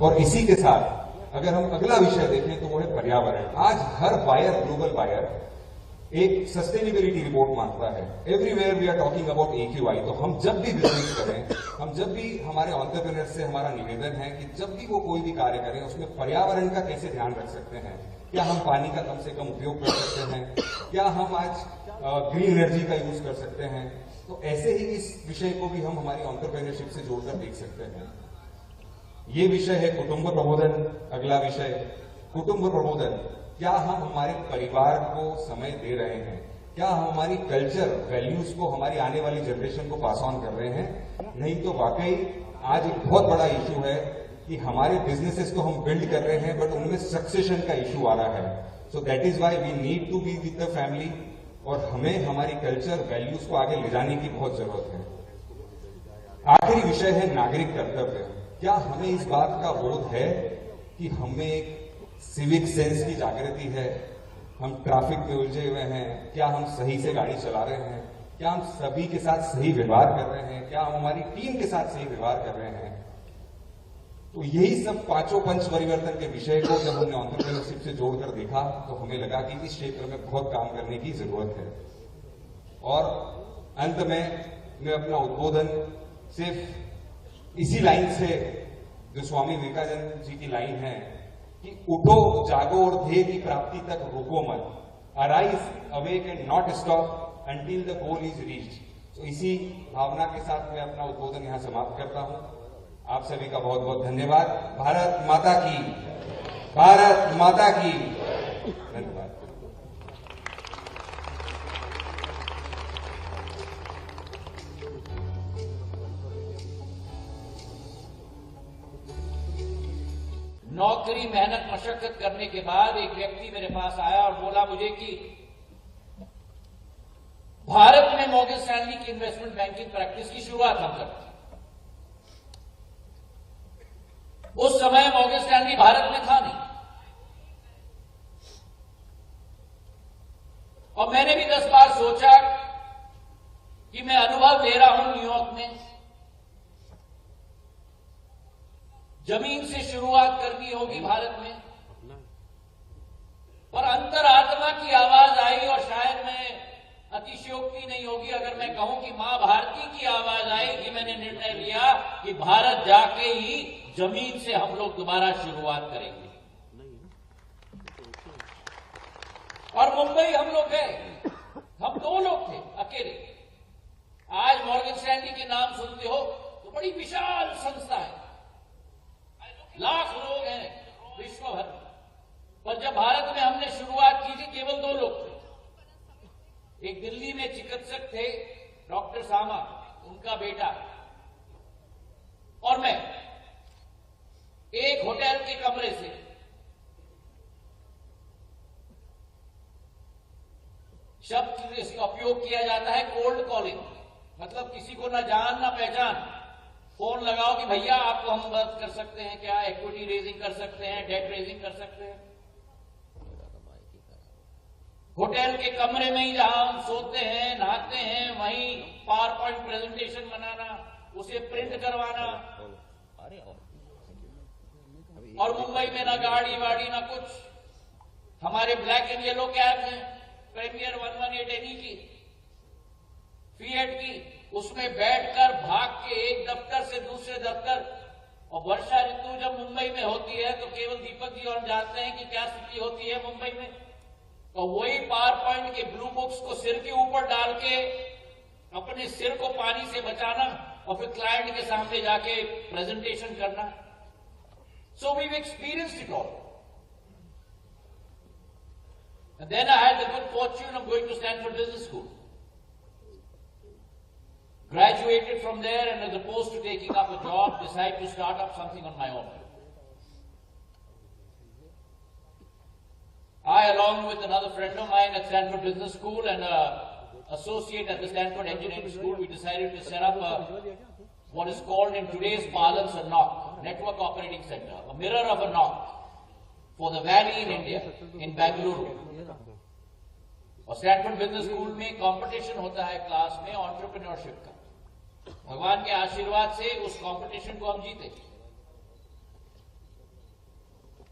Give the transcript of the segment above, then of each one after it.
और इसी के साथ अगर हम अगला विषय देखें तो वो है पर्यावरण। आज हर बायर, ग्लोबल बायर एक सस्टेनेबिलिटी रिपोर्ट मांगता है। Everywhere we are talking about AQI। तो हम जब भी बिजनेस करें, हम जब भी हमारे एंटरप्रेन्योर से हमारा निवेदन है कि जब भी वो कोई भी कार्य करें उसमें पर्यावरण का कैसे ध्यान रख सकते हैं। क्या हम पानी का कम से कम उपयोग कर सकते हैं, क्या हम आज ग्रीन एनर्जी का यूज कर सकते हैं। तो ऐसे ही इस विषय को भी हम हमारी एंटरप्रेन्योरशिप से जोड़कर देख सकते हैं। ये विषय है कुटुंब प्रबोधन। अगला विषय कुटुंब प्रबोधन। क्या हम हमारे परिवार को समय दे रहे हैं, क्या हम हमारी कल्चर वैल्यूज को हमारी आने वाली जनरेशन को पास ऑन कर रहे हैं। नहीं तो वाकई आज एक बहुत बड़ा इशू है कि हमारे बिजनेसेस को हम बिल्ड कर रहे हैं बट उनमें सक्सेशन का इशू आ रहा है। So that is why we need to be with the family और हमें हमारी कल्चर वैल्यूज को आगे ले जाने की बहुत जरूरत है। आखिरी विषय है नागरिक कर्तव्य। क्या हमें इस बात का बोध है कि हमें एक सिविक सेंस की जागृति है, हम ट्रैफिक में उलझे हुए हैं, क्या हम सही से गाड़ी चला रहे हैं, क्या हम सभी के साथ सही व्यवहार कर रहे हैं, क्या हम हमारी टीम के साथ सही व्यवहार कर रहे हैं। तो यही सब पांचों पंच परिवर्तन के विषय को जब हमने एंटरप्रेन्योरशिप से जोड़कर देखा तो हमें लगा कि इस क्षेत्र में बहुत काम करने की जरूरत है। और अंत में मैं अपना उद्बोधन सिर्फ इसी लाइन से, जो स्वामी विवेकानंद जी की लाइन है कि उठो, जागो और ध्येय की प्राप्ति तक रुको मत। Arise, awake and not stop until the goal is reached. तो इसी भावना के साथ मैं अपना उद्बोधन यहां समाप्त करता हूं। आप सभी का बहुत बहुत धन्यवाद। भारत माता की, भारत माता की धन्यवाद। नौकरी, मेहनत, मशक्कत करने के बाद एक व्यक्ति मेरे पास आया और बोला मुझे कि भारत में मॉर्गन स्टैनली की इन्वेस्टमेंट बैंकिंग प्रैक्टिस की शुरुआत हम करते हैं। उस समय मॉर्गन स्टैनली भारत में था नहीं और मैंने भी 10 बार सोचा कि मैं अनुभव ले रहा हूं न्यूयॉर्क में, जमीन से शुरुआत करनी होगी भारत में। पर अंतरात्मा की आवाज आई और शायद मैं अतिशयोक्ति नहीं होगी अगर मैं कहूं कि मां भारती की आवाज आई कि मैंने निर्णय लिया कि भारत जाके ही जमीन से हम लोग दोबारा शुरुआत करेंगे। और मुंबई हम लोग गए, हम 2 लोग थे अकेले। आज मॉर्गन स्टैनली के नाम सुनते हो तो बड़ी विशाल संस्था है, लाख लोग हैं विश्व भर में। पर जब भारत में हमने शुरुआत की थी केवल 2 लोग थे। एक दिल्ली में चिकित्सक थे डॉक्टर सामा, उनका बेटा, और मैं एक होटल के कमरे से शब्द इसका उपयोग किया जाता है कोल्ड कॉलिंग, मतलब किसी को ना जान ना पहचान, फोन लगाओ कि भैया आपको हम मदद कर सकते हैं क्या, इक्विटी रेजिंग कर सकते हैं, डेट रेजिंग कर सकते हैं। होटल के कमरे में ही जहां हम सोते हैं, नहाते हैं, वहीं पावर पॉइंट प्रेजेंटेशन बनाना, उसे प्रिंट करवाना। और मुंबई में ना गाड़ी वाड़ी ना कुछ, हमारे ब्लैक एंड येलो कैब हैं, प्रीमियर 118 एनी की, फिएट की, उसमें बैठकर भाग के एक दफ्तर से दूसरे दफ्तर। और वर्षा ऋतु जब मुंबई में होती है तो केवल दीपक जी और जानते हैं कि क्या स्थिति होती है मुंबई में। तो वही पावर पॉइंट के ब्लू बुक्स को सिर के ऊपर डाल के अपने सिर को पानी से बचाना और फिर क्लाइंट के सामने जाके प्रेजेंटेशन करना। So we experienced it all. And then I had the good fortune of going to Stanford Business School. Graduated from there and as opposed to taking up a job, decided to start up something on my own. I, along with another friend of mine at Stanford Business School and an associate at the Stanford Engineering School, we decided to set up what is called in today's parlance a NOC, Network Operating Center, a mirror of a NOC for the Valley in India, in Bangalore. और Stanford business school में competition होता है class में entrepreneurship का। भगवान के आशीर्वाद से उस कंपटीशन को हम जीते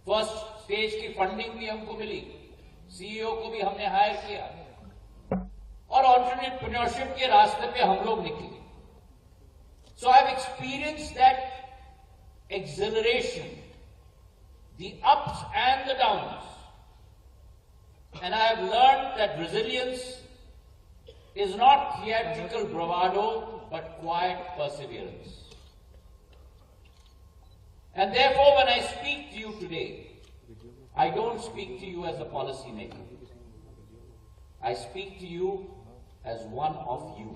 फर्स्ट स्टेज की फंडिंग भी हमको मिली, सीईओ को भी हमने हायर किया और एंटरप्रेन्योरशिप के रास्ते पे हम लोग निकले। So I have experienced that acceleration, the ups and the downs, and I have learned that resilience is not theatrical bravado but quiet perseverance. And therefore, when I speak to you today, I don't speak to you as a policy maker. I speak to you as one of you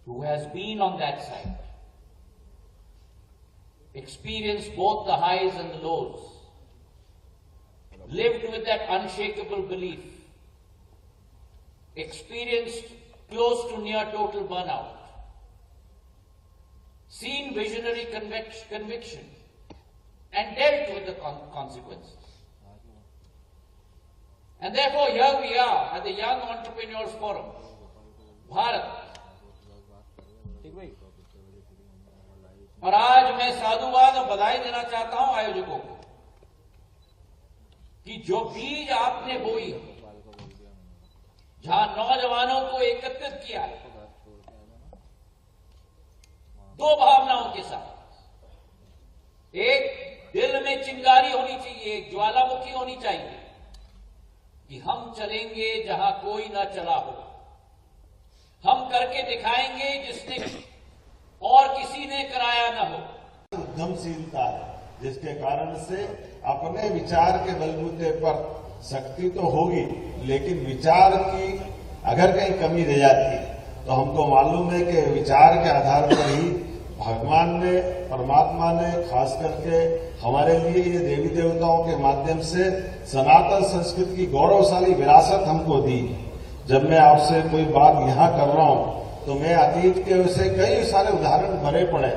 who has been on that side, experienced both the highs and the lows, lived with that unshakable belief, experienced close to near total burnout, seen visionary conviction, and dealt with the consequences. And therefore, here we are at the Young Entrepreneurs Forum, Bharat. और आज मैं साधुवाद और बधाई देना चाहता हूं आयोजकों को कि जो बीज आपने बोई, जहां नौजवानों को एकत्रित किया है, दो भावनाओं के साथ, एक दिल में चिंगारी होनी चाहिए, एक ज्वालामुखी होनी चाहिए कि हम चलेंगे जहां कोई ना चला हो, हम करके दिखाएंगे जिसने और किसी ने कराया न हो। उद्यमशीलता है जिसके कारण से अपने विचार के बलबूते पर शक्ति तो होगी, लेकिन विचार की अगर कहीं कमी रह जाती है तो हमको मालूम है कि विचार के आधार पर ही भगवान ने, परमात्मा ने खास करके हमारे लिए ये देवी देवताओं के माध्यम से सनातन संस्कृति की गौरवशाली विरासत हमको दी। जब मैं आपसे कोई बात यहाँ कर रहा हूँ तो मैं अतीत के वैसे कई सारे उदाहरण भरे पड़े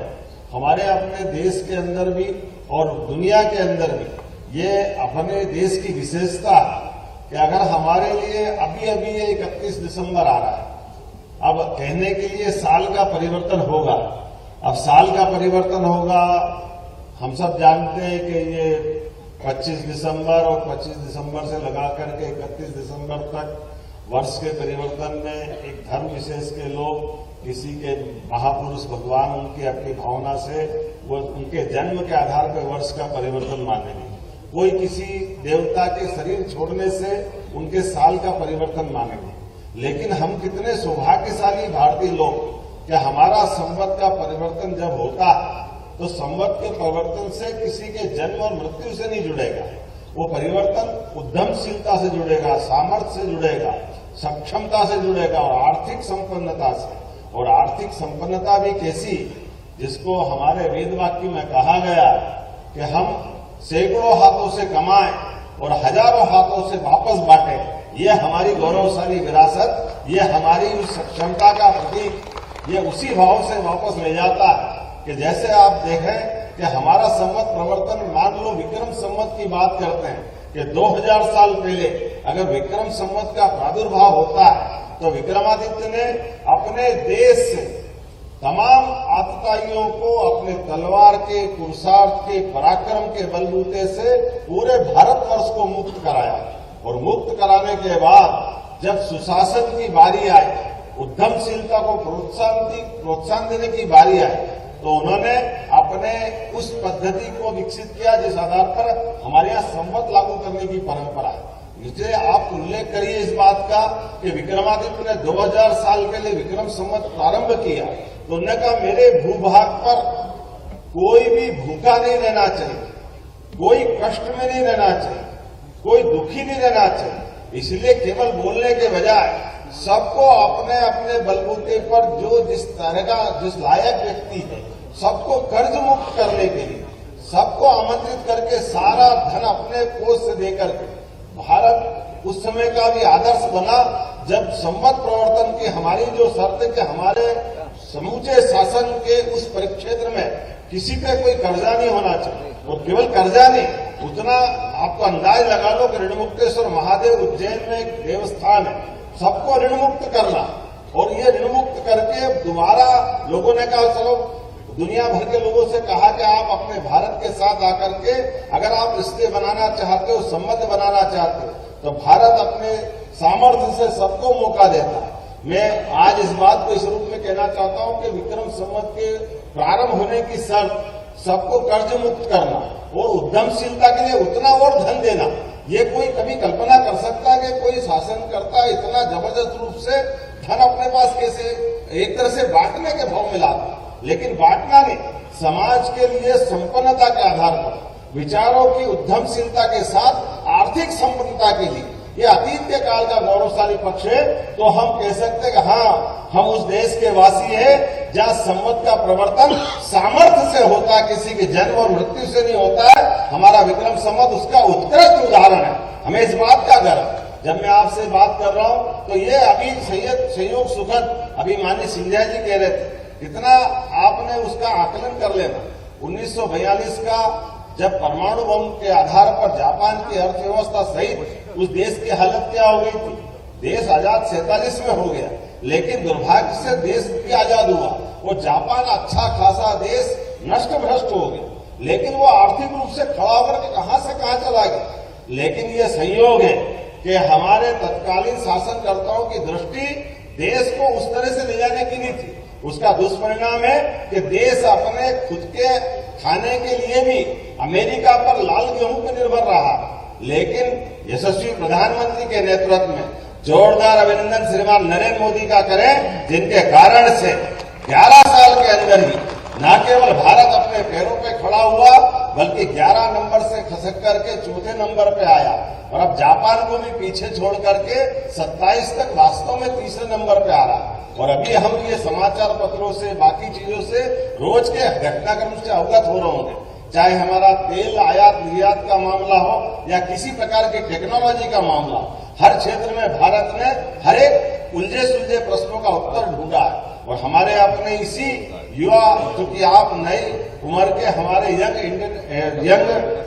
हमारे अपने देश के अंदर भी और दुनिया के अंदर भी। ये अपने देश की विशेषता है कि अगर हमारे लिए अभी अभी ये 31 दिसंबर आ रहा है, अब कहने के लिए साल का परिवर्तन होगा, अब साल का परिवर्तन होगा, हम सब जानते हैं कि ये 25 दिसंबर और 25 दिसंबर से लगा करके 31 दिसंबर तक वर्ष के परिवर्तन में एक धर्म विशेष के लोग किसी के महापुरुष भगवान उनकी अपनी भावना से वो उनके जन्म के आधार पर वर्ष का परिवर्तन मानेंगे, कोई किसी देवता के शरीर छोड़ने से उनके साल का परिवर्तन मानेंगे। लेकिन हम कितने सौभाग्यशाली भारतीय लोग कि हमारा संवत का परिवर्तन जब होता है तो संवत के परिवर्तन से किसी के जन्म और मृत्यु से नहीं जुड़ेगा, वो परिवर्तन उद्यमशीलता से जुड़ेगा, सामर्थ्य से जुड़ेगा, सक्षमता से जुड़ेगा और आर्थिक संपन्नता से। और आर्थिक संपन्नता भी कैसी, जिसको हमारे वेद वाक्य में कहा गया कि हम सैकड़ों हाथों से कमाएं और हजारों हाथों से वापस बांटें। ये हमारी गौरवशाली विरासत, ये हमारी उस सक्षमता का प्रतीक, ये उसी भाव से वापस ले जाता है कि जैसे आप देखें कि हमारा संवत प्रवर्तन, मान लो विक्रम संवत की बात करते हैं कि 2000 साल पहले अगर विक्रम संवत का प्रादुर्भाव होता है तो विक्रमादित्य ने अपने देश से तमाम आतताइयों को अपने तलवार के, पुरुषार्थ के, पराक्रम के बलबूते से पूरे भारतवर्ष को मुक्त कराया। और मुक्त कराने के बाद जब सुशासन की बारी आई, उद्यमशीलता को प्रोत्साहन देने की बारी आई, तो उन्होंने अपने उस पद्धति को विकसित किया जिस आधार पर हमारे यहाँ संवत लागू करने की परंपरा है। इसलिए आप उल्लेख करिए इस बात का कि विक्रमादित्य ने 2000 साल पहले विक्रम संवत प्रारंभ किया तो उन्होंने कहा मेरे भूभाग पर कोई भी भूखा नहीं रहना चाहिए, कोई कष्ट में नहीं रहना चाहिए, कोई दुखी नहीं रहना चाहिए। इसलिए केवल बोलने के बजाय सबको अपने अपने बलबूते पर जो जिस तरह का जिस लायक व्यक्ति है सबको कर्ज मुक्त करने के लिए सबको आमंत्रित करके सारा धन अपने कोष से देकर के भारत उस समय का भी आदर्श बना जब संवत प्रवर्तन की हमारी जो शर्त है कि हमारे समूचे शासन के उस परिक्षेत्र में किसी पे कोई कर्जा नहीं होना चाहिए। और केवल कर्जा नहीं, उतना आपको अंदाज लगा लो कि ऋणमुक्तेश्वर महादेव उज्जैन में एक देवस्थान है, सबको ऋण मुक्त करना। और ये ऋण मुक्त करके दोबारा लोगों ने कहा चलो दुनिया भर के लोगों से कहा कि आप अपने भारत के साथ आकर के अगर आप रिश्ते बनाना चाहते हो, संबंध बनाना चाहते हो, तो भारत अपने सामर्थ्य से सबको मौका देता है। मैं आज इस बात को इस रूप में कहना चाहता हूं कि विक्रम संवत के प्रारंभ होने की शर्त सबको कर्ज मुक्त करना और उद्यमशीलता के लिए उतना और धन देना। ये कोई कभी कल्पना कर सकता है कि कोई शासनकर्ता इतना जबरदस्त रूप से धन अपने पास कैसे एक तरह से बांटने के भाव में लाता, लेकिन बांटना नहीं, समाज के लिए संपन्नता के आधार पर विचारों की उद्यमशीलता के साथ आर्थिक संपन्नता के लिए ये अतीत के काल का गौरवशाली पक्ष है। तो हम कह सकते हैं कि हाँ, हम उस देश के वासी हैं जहां संवत का प्रवर्तन सामर्थ्य से होता है, किसी के जन्म और मृत्यु से नहीं होता है। हमारा विक्रम संवत उसका उत्कृष्ट उदाहरण है। हमें इस बात का गर्व है। जब मैं आपसे बात कर रहा हूं तो ये अभी संयोग सुखद, अभी माननीय सिंधिया जी कह रहे थे, इतना आपने उसका आकलन कर लेना। 1942 का जब परमाणु बम के आधार पर जापान की अर्थव्यवस्था सहित उस देश की हालत क्या हो गई थी। देश आजाद 47 में हो गया, लेकिन दुर्भाग्य से देश भी आजाद हुआ। वो जापान अच्छा खासा देश नष्ट भ्रष्ट हो गया, लेकिन वो आर्थिक रूप से खड़ा होकर के कहां से कहां चला गया। लेकिन ये संयोग है कि हमारे तत्कालीन शासनकर्ताओं की दृष्टि देश को उस तरह से ले जाने की नहीं थी। उसका दुष्परिणाम है कि देश अपने खुद के खाने के लिए भी अमेरिका पर लाल गेहूं पर निर्भर रहा। लेकिन यशस्वी प्रधानमंत्री के नेतृत्व में जोरदार अभिनंदन श्रीमान नरेंद्र मोदी का करें, जिनके कारण से 11 साल के अंदर ही न केवल भारत अपने पैरों पे खड़ा हुआ, बल्कि 11 नंबर से खसक करके चौथे नंबर पे आया। और अब जापान को भी पीछे छोड़ करके 27 तक वास्तव में तीसरे नंबर पे आ रहा। और अभी हम ये समाचार पत्रों से, बाकी चीजों से रोज के घटनाक्रम से अवगत हो रहे होंगे, चाहे हमारा तेल आयात निर्यात का मामला हो या किसी प्रकार की टेक्नोलॉजी का मामला, हर क्षेत्र में भारत ने हर एक उलझे सुलझे प्रश्नों का उत्तर ढूंढा है। और हमारे अपने इसी युवा, क्योंकि आप नई उम्र के हमारे यंग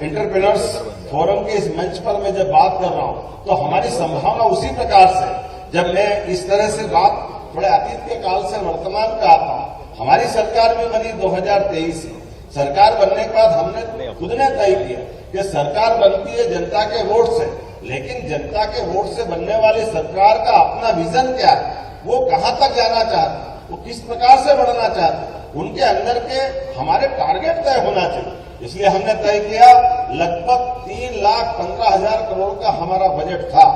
एंटरप्रेन्योर्स फोरम के इस मंच पर मैं जब बात कर रहा हूं, तो हमारी संभावना उसी प्रकार से, जब मैं इस तरह से बात थोड़े अतीत के काल से वर्तमान पे आता हूं। हमारी सरकार भी बनी 2023 में। सरकार बनने के बाद हमने खुद ने तय किया कि सरकार बनती है जनता के वोट से, लेकिन जनता के वोट से बनने वाली सरकार का अपना विजन क्या है, वो कहां तक जाना चाहती, वो किस प्रकार से बढ़ना चाहते, उनके अंदर के हमारे टारगेट तय होना चाहिए। इसलिए हमने तय किया, लगभग 3,15,000 करोड़ का हमारा बजट था।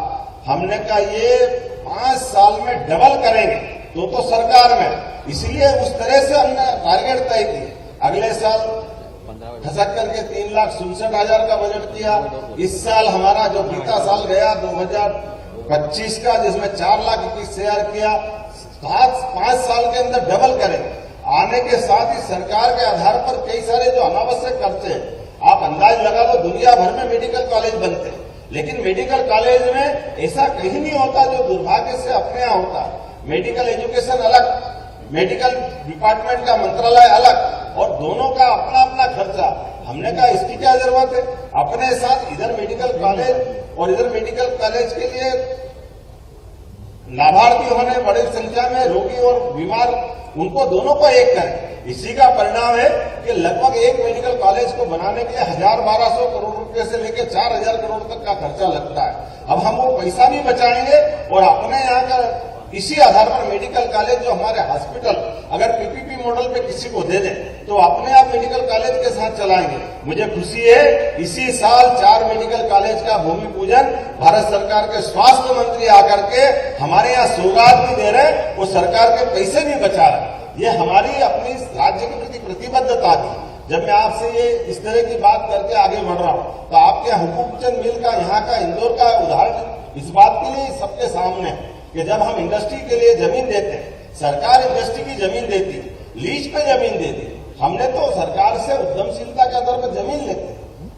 हमने कहा ये 5 साल में डबल करेंगे, तो सरकार में। इसलिए उस तरह से हमने टारगेट तय किए। अगले साल खसक करके 3,67,000 का बजट किया। इस साल हमारा जो बीता साल गया 2025 का, जिसमें 4,21,000 किया, 5 साल के अंदर डबल करेंगे। आने के साथ ही सरकार के आधार पर कई सारे जो अनावश्यक खर्चे हैं, आप अंदाज लगा लो, दुनिया भर में मेडिकल कॉलेज बनते हैं, लेकिन मेडिकल कॉलेज में ऐसा कहीं नहीं होता जो दुर्भाग्य से अपने यहाँ होता है। मेडिकल एजुकेशन अलग, मेडिकल डिपार्टमेंट का मंत्रालय अलग, और दोनों का अपना अपना खर्चा। हमने कहा इसकी क्या जरूरत है, अपने साथ इधर मेडिकल कॉलेज और इधर मेडिकल कॉलेज के लिए लाभार्थी होने बड़ी संख्या में रोगी और बीमार, उनको दोनों को एक करें। इसी का परिणाम है कि लगभग एक मेडिकल कॉलेज को बनाने के लिए 1,000-1,200 करोड़ रुपए से लेकर 4,000 करोड़ तक का खर्चा लगता है। अब हम वो पैसा भी बचाएंगे और अपने यहाँ का इसी आधार पर मेडिकल कॉलेज, जो हमारे हॉस्पिटल अगर पीपीपी मॉडल पे किसी को दे दें तो अपने आप मेडिकल कॉलेज के साथ चलाएंगे। मुझे खुशी है, इसी साल 4 मेडिकल कॉलेज का भूमि पूजन भारत सरकार के स्वास्थ्य मंत्री आकर के हमारे यहाँ सौगात भी दे रहे, वो सरकार के पैसे भी बचा रहे। ये हमारी अपनी राज्य के प्रति प्रतिबद्धता थी। जब मैं आपसे ये इस तरह की बात करके आगे बढ़ रहा हूँ, तो आपके हुकूमचंद मिल का, यहाँ का इंदौर का उदाहरण इस बात के लिए सबके सामने है कि जब हम इंडस्ट्री के लिए जमीन देते हैं, सरकार इंडस्ट्री की जमीन देती, लीज पे जमीन देती, हमने तो सरकार से उद्यमशीलता के आधार पर जमीन लेते,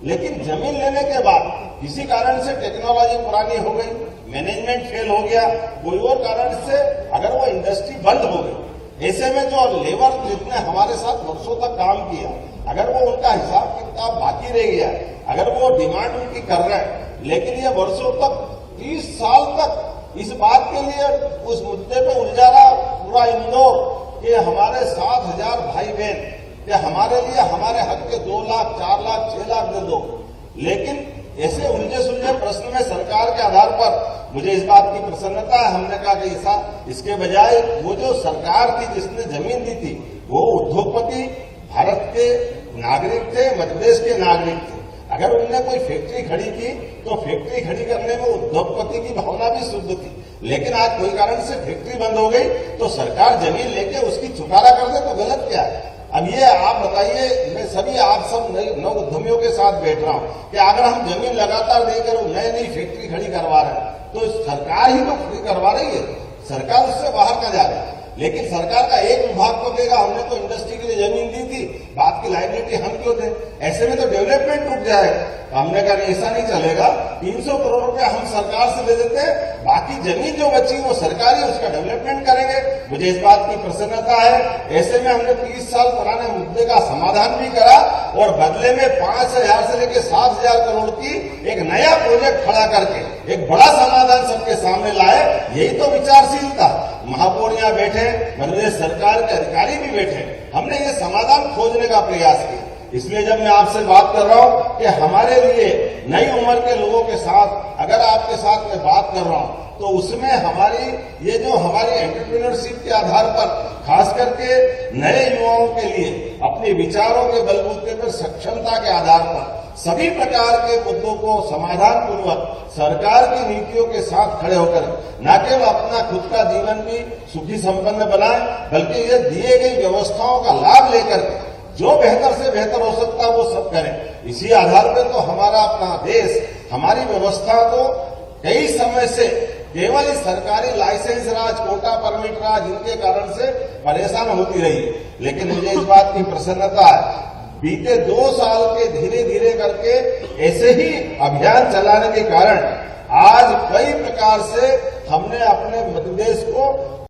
लेकिन जमीन लेने के बाद किसी कारण से टेक्नोलॉजी पुरानी हो गई, मैनेजमेंट फेल हो गया, कोई और कारण से अगर वो इंडस्ट्री बंद हो गई, ऐसे में जो लेबर जितने हमारे साथ वर्षों तक काम किया, अगर वो उनका हिसाब किताब बाकी रह गया, अगर वो डिमांड उनकी कर रहे हैं, लेकिन ये वर्षों तक 30 साल तक इस बात के लिए उस मुद्दे पे उलझा रहा पूरा इंदौर कि हमारे 7,000 भाई बहन कि हमारे लिए हमारे हक के 2 लाख, 4 लाख, 6 लाख दे दो। लेकिन ऐसे उलझे सुलझे प्रश्न में सरकार के आधार पर मुझे इस बात की प्रसन्नता है, हमने कहा कि ऐसा इसके बजाय वो जो सरकार थी जिसने जमीन दी थी वो उद्योगपति भारत के नागरिक थे, मध्य प्रदेश के नागरिक थे। अगर उनने कोई फैक्ट्री खड़ी की तो फैक्ट्री खड़ी करने में उद्योगपति की भावना भी शुद्ध थी, लेकिन आज कोई कारण से फैक्ट्री बंद हो गई तो सरकार जमीन लेके उसकी चुकारा कर दे तो गलत क्या है? अब ये आप बताइए, मैं सभी आप सब नव उद्यमियों के साथ बैठ रहा हूं कि अगर हम जमीन लगातार देकर नई नई फैक्ट्री खड़ी करवा रहे हैं तो सरकार ही तो खड़ी करवा रही है, सरकार उससे बाहर का जा रही है। लेकिन सरकार का एक विभाग को देगा, हमने तो इंडस्ट्री के लिए जमीन दी थी, बात की लायबिलिटी हम क्यों दें? ऐसे में तो डेवलपमेंट रुक जाएगा। हमने कहा ऐसा नहीं चलेगा, 300 करोड़ रुपया हम सरकार से दे देते हैं, बाकी जमीन जो बची वो सरकारी उसका डेवलपमेंट करेंगे। मुझे इस बात की प्रसन्नता है। ऐसे में हमने 30 साल पुराने मुद्दे का समाधान भी करा और बदले में 5,000 से लेकर 7,000 करोड़ की एक नया प्रोजेक्ट खड़ा करके एक बड़ा समाधान सबके सामने लाए। यही तो विचारशीलता। महापौर यहाँ बैठे, मध्य प्रदेश सरकार के अधिकारी भी बैठे, हमने ये समाधान खोजने का प्रयास किया। इसलिए जब मैं आपसे बात कर रहा हूं कि हमारे लिए नई उम्र के लोगों के साथ अगर आपके साथ मैं बात कर रहा हूं तो उसमें हमारी ये जो हमारी एंटरप्रेन्योरशिप के आधार पर खास करके नए युवाओं के लिए अपने विचारों के बलबूते पर सक्षमता के आधार पर सभी प्रकार के मुद्दों को समाधान पूर्वक सरकार की नीतियों के साथ खड़े होकर न केवल अपना खुद का जीवन भी सुखी संपन्न बनाए बल्कि ये दिए गई व्यवस्थाओं का लाभ लेकर जो बेहतर से बेहतर हो सकता है वो सब करें। इसी आधार पर तो हमारा अपना देश, हमारी व्यवस्था तो कई समय से केवल इस सरकारी लाइसेंस राज, कोटा परमिट राज इनके कारण से परेशान होती रही। लेकिन मुझे इस बात की प्रसन्नता है, बीते 2 साल के धीरे धीरे करके ऐसे ही अभियान चलाने के कारण आज कई प्रकार से हमने अपने मध्य प्रदेश को